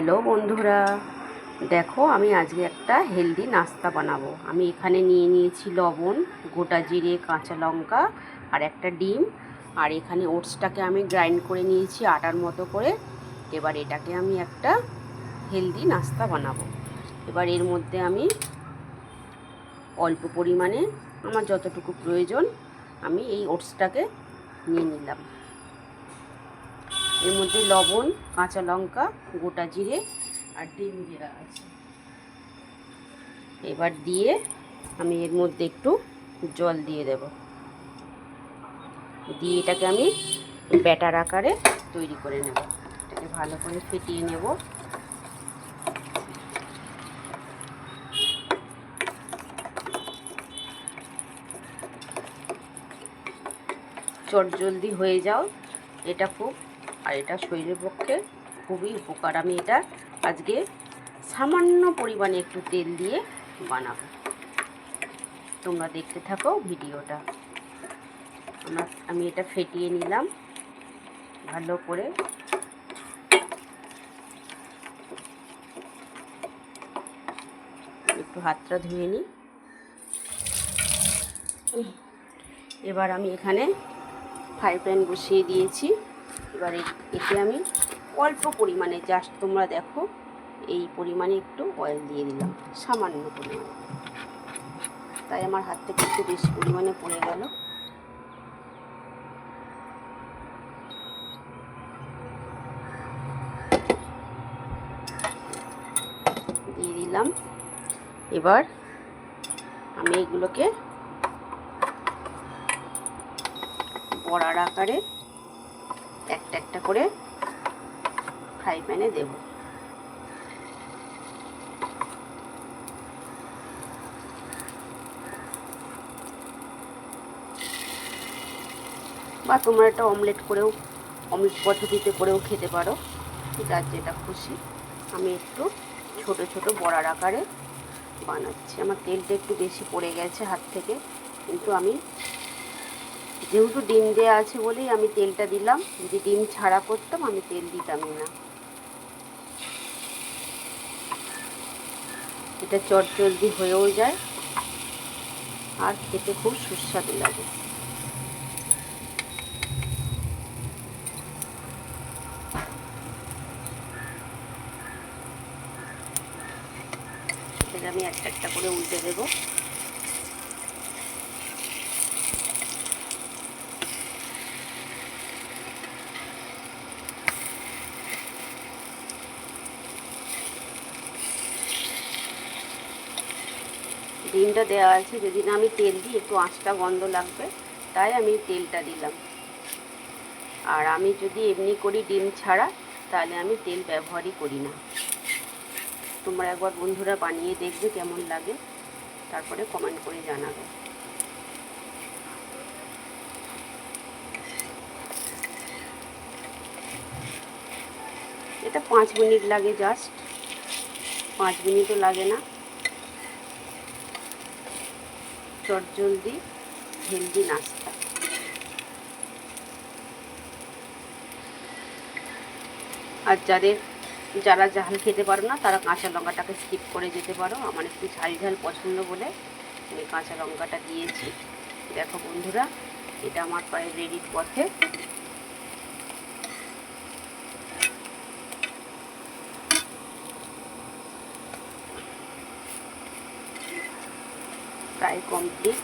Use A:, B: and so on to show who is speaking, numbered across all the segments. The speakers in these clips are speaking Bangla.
A: হ্যালো বন্ধুরা, দেখো আমি আজকে একটা হেলদি নাস্তা বানাবো। আমি এখানে নিয়ে নিয়েছি লবণ, গোটা জিরে, কাঁচা লঙ্কা আর একটা ডিম। আর এখানে ওটসটাকে আমি গ্রাইন্ড করে নিয়েছি আটার মতো করে। এবার এটাকে আমি একটা হেলদি নাস্তা বানাবো। এবার এর মধ্যে আমি অল্প পরিমাণে আমার যতটুকু প্রয়োজন আমি এই ওটসটাকে নিয়ে নিলাম। এর মধ্যে লবণ, কাঁচা লঙ্কা, গোটা জিরে আর ডিম দেওয়া আছে। এবার দিয়ে আমি এর মধ্যে একটু জল দিয়ে দেব, দিয়ে এটাকে আমি ব্যাটার আকারে তৈরি করে নেব। এটাকে ভালো করে ফেটিয়ে নেব। চটজলদি হয়ে যাও এটা খুব, আর এটা শরীরের পক্ষে খুবই উপকার। আমি এটা আজকে সামান্য পরিমাণে একটু তেল দিয়ে বানাবো। তোমরা দেখতে থাকো ভিডিওটা। আমি এটা ফেটিয়ে নিলাম ভালো করে। একটু হাতটা ধুয়ে নিই। এবার আমি এখানে ফ্রাই প্যান বসিয়ে দিয়েছি। এবার এতে আমি অল্প পরিমাণে, জাস্ট তোমরা দেখো এই পরিমাণে একটু অয়েল দিয়ে দিলাম, সামান্য পরিমাণে। তাই আমার হাত থেকে একটু বেশি পরিমাণে পড়ে গেল। দিয়ে দিলাম। এবার আমি এগুলোকে বড়ার আকারে একটা একটা করে ফ্রাই প্যানে দেব। বা তোমরা এটা অমলেট পদ্ধতিতে করেও খেতে পারো, যার যেটা খুশি। আমি একটু ছোট ছোট বড়ার আকারে বানাচ্ছি। আমার তেলটা একটু বেশি পড়ে গেছে হাত থেকে, কিন্তু আমি যেহেতু ডিম দেওয়া আছে বলেই আমি তেলটা দিলাম। যদি ডিম ছাড়া করতাম আমি তেল দিতামই না। এটা চটজলদি হয়েও যায় আর খেতে খুব সুস্বাদু লাগে। এটাকে আমি একটা একটা করে উল্টে দেবো। ডিমটা দেওয়া আছে, যদি না আমি তেল দিই একটু আঁচটা গন্ধ লাগবে, তাই আমি তেলটা দিলাম। আর আমি যদি এমনি করি ডিম ছাড়া, তাহলে আমি তেল ব্যবহারই করি না। তোমরা একবার বন্ধুরা বানিয়ে দেখবে কেমন লাগে, তারপরে কমেন্ট করে জানাবে। এটা 5 মিনিট লাগে, জাস্ট 5 মিনিটও লাগে না। চটজলদি হেলদি নাস্তা। আর যারা ঝাল খেতে পারো না, তারা কাঁচা লঙ্কাটাকে স্কিপ করে যেতে পারো। আমার একটু ঝাল ঝাল পছন্দ বলে আমি কাঁচা লঙ্কাটা দিয়েছি। দেখো বন্ধুরা, এটা আমার প্রায় রেডির পথে। প্রায় কমপ্লিট।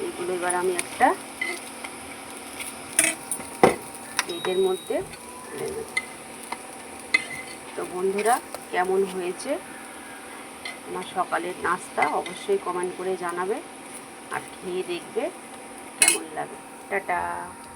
A: এইগুলো এবার আমি একটা প্লেটের মধ্যে ঢেলে নেব। তো বন্ধুরা, কেমন হয়েছে আমার সকালের নাস্তা অবশ্যই কমেন্ট করে জানাবে, আর খেয়ে দেখবে কেমন লাগে। টাটা।